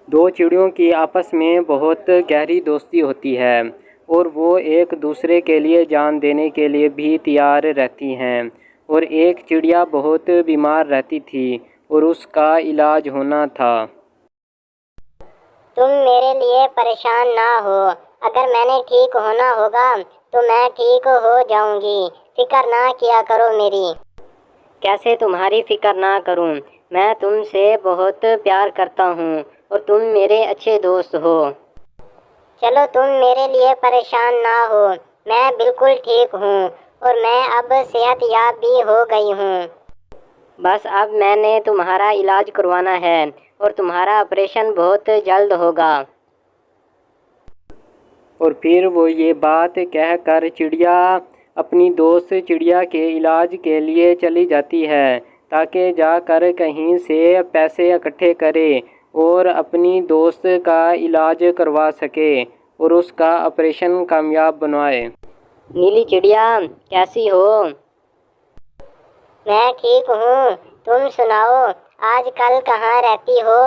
दो चिड़ियों की आपस में बहुत गहरी दोस्ती होती है और वो एक दूसरे के लिए जान देने के लिए भी तैयार रहती हैं। और एक चिड़िया बहुत बीमार रहती थी और उसका इलाज होना था। तुम मेरे लिए परेशान ना हो। अगर मैंने ठीक होना होगा तो मैं ठीक हो जाऊंगी। फिक्र ना किया करो मेरी। कैसे तुम्हारी फिक्र ना करूं? मैं तुमसे बहुत प्यार करता हूं और तुम मेरे अच्छे दोस्त हो। चलो तुम मेरे लिए परेशान ना हो। मैं बिल्कुल ठीक हूँ और मैं अब सेहतयाब भी हो गई हूँ। बस अब मैंने तुम्हारा इलाज करवाना है और तुम्हारा ऑपरेशन बहुत जल्द होगा। और फिर वो ये बात कहकर चिड़िया अपनी दोस्त चिड़िया के इलाज के लिए चली जाती है ताकि जाकर कहीं से पैसे इकट्ठे करे और अपनी दोस्त का इलाज करवा सके और उसका ऑपरेशन कामयाब बनवाए। नीली चिड़िया कैसी हो? मैं ठीक हूँ। तुम सुनाओ, आजकल कहाँ रहती हो?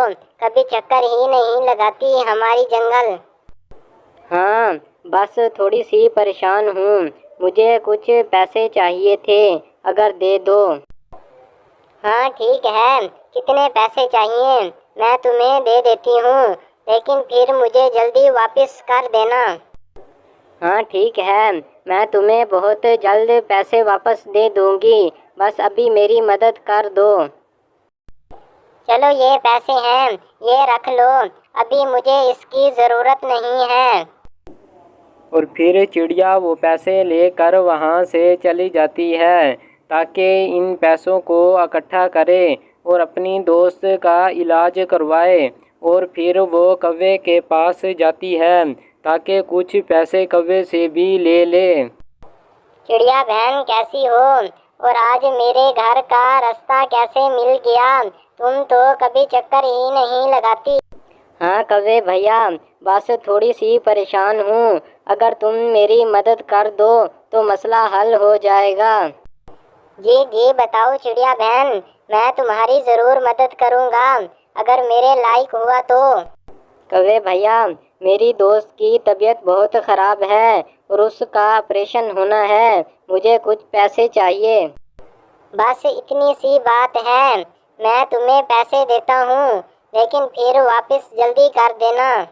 कभी चक्कर ही नहीं लगाती हमारी जंगल। हाँ, बस थोड़ी सी परेशान हूँ। मुझे कुछ पैसे चाहिए थे, अगर दे दो। हाँ ठीक है, कितने पैसे चाहिए? मैं तुम्हें दे देती हूँ, लेकिन फिर मुझे जल्दी वापस कर देना। हाँ ठीक है, मैं तुम्हें बहुत जल्द पैसे वापस दे दूँगी। बस अभी मेरी मदद कर दो। चलो ये पैसे हैं, ये रख लो। अभी मुझे इसकी ज़रूरत नहीं है। और फिर चिड़िया वो पैसे लेकर वहाँ से चली जाती है ताकि इन पैसों को इकट्ठा करे और अपनी दोस्त का इलाज करवाए। और फिर वो कौवे के पास जाती है ताकि कुछ पैसे कौवे से भी ले ले। चिड़िया बहन कैसी हो? और आज मेरे घर का रास्ता कैसे मिल गया? तुम तो कभी चक्कर ही नहीं लगाती। हाँ कौवे भैया, बस थोड़ी सी परेशान हूँ। अगर तुम मेरी मदद कर दो तो मसला हल हो जाएगा। जी जी बताओ चिड़िया बहन, मैं तुम्हारी ज़रूर मदद करूँगा अगर मेरे लायक हुआ तो। कौवे भैया, मेरी दोस्त की तबीयत बहुत ख़राब है और उसका ऑपरेशन होना है। मुझे कुछ पैसे चाहिए। बस इतनी सी बात है, मैं तुम्हें पैसे देता हूँ, लेकिन फिर वापस जल्दी कर देना,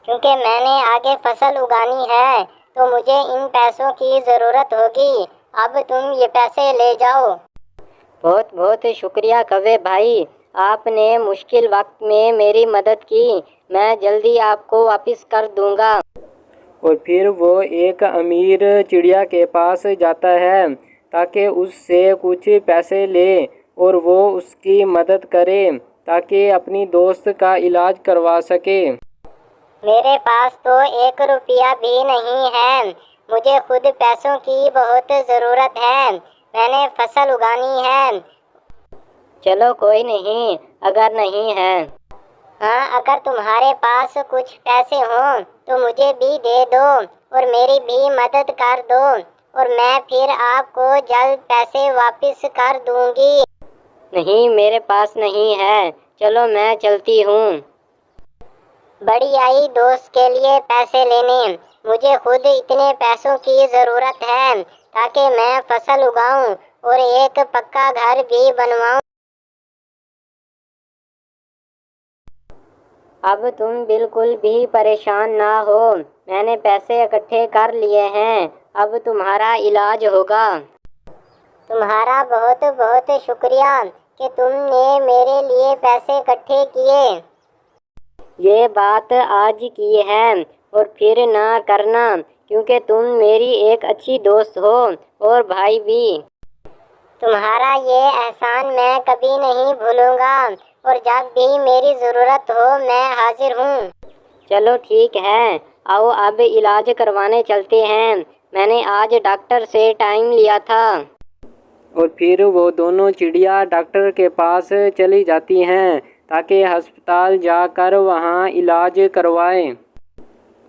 क्योंकि मैंने आगे फसल उगानी है तो मुझे इन पैसों की ज़रूरत होगी। अब तुम ये पैसे ले जाओ। बहुत बहुत शुक्रिया कौवे भाई, आपने मुश्किल वक्त में मेरी मदद की। मैं जल्दी आपको वापस कर दूंगा। और फिर वो एक अमीर चिड़िया के पास जाता है ताकि उससे कुछ पैसे ले और वो उसकी मदद करे ताकि अपनी दोस्त का इलाज करवा सके। मेरे पास तो 1 रुपया भी नहीं है। मुझे खुद पैसों की बहुत ज़रूरत है। मैंने फसल उगानी है। चलो कोई नहीं, अगर नहीं है। हाँ, अगर तुम्हारे पास कुछ पैसे हों तो मुझे भी दे दो और मेरी भी मदद कर दो, और मैं फिर आपको जल्द पैसे वापस कर दूंगी। नहीं, मेरे पास नहीं है। चलो मैं चलती हूँ। बड़ी आई दोस्त के लिए पैसे लेने। मुझे खुद इतने पैसों की ज़रूरत है ताकि मैं फसल उगाऊं और एक पक्का घर भी बनवाऊं। अब तुम बिल्कुल भी परेशान ना हो। मैंने पैसे इकट्ठे कर लिए हैं। अब तुम्हारा इलाज होगा। तुम्हारा बहुत बहुत शुक्रिया कि तुमने मेरे लिए पैसे इकट्ठे किए। ये बात आज की है और फिर ना करना, क्योंकि तुम मेरी एक अच्छी दोस्त हो और भाई भी। तुम्हारा ये एहसान मैं कभी नहीं भूलूंगा, और जब भी मेरी ज़रूरत हो मैं हाजिर हूँ। चलो ठीक है, आओ अब इलाज करवाने चलते हैं। मैंने आज डॉक्टर से टाइम लिया था। और फिर वो दोनों चिड़िया डॉक्टर के पास चली जाती हैं ताकि अस्पताल जाकर वहाँ इलाज करवाएं।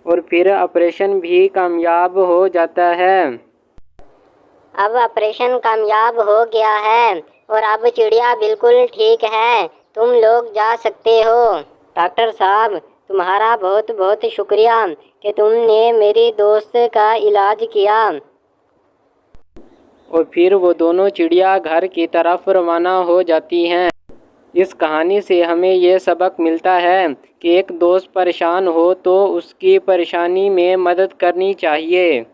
और फिर ऑपरेशन भी कामयाब हो जाता है। अब ऑपरेशन कामयाब हो गया है और अब चिड़िया बिल्कुल ठीक है। तुम लोग जा सकते हो। डॉक्टर साहब, तुम्हारा बहुत बहुत शुक्रिया कि तुमने मेरी दोस्त का इलाज किया। और फिर वो दोनों चिड़िया घर की तरफ रवाना हो जाती हैं। इस कहानी से हमें ये सबक मिलता है कि एक दोस्त परेशान हो तो उसकी परेशानी में मदद करनी चाहिए।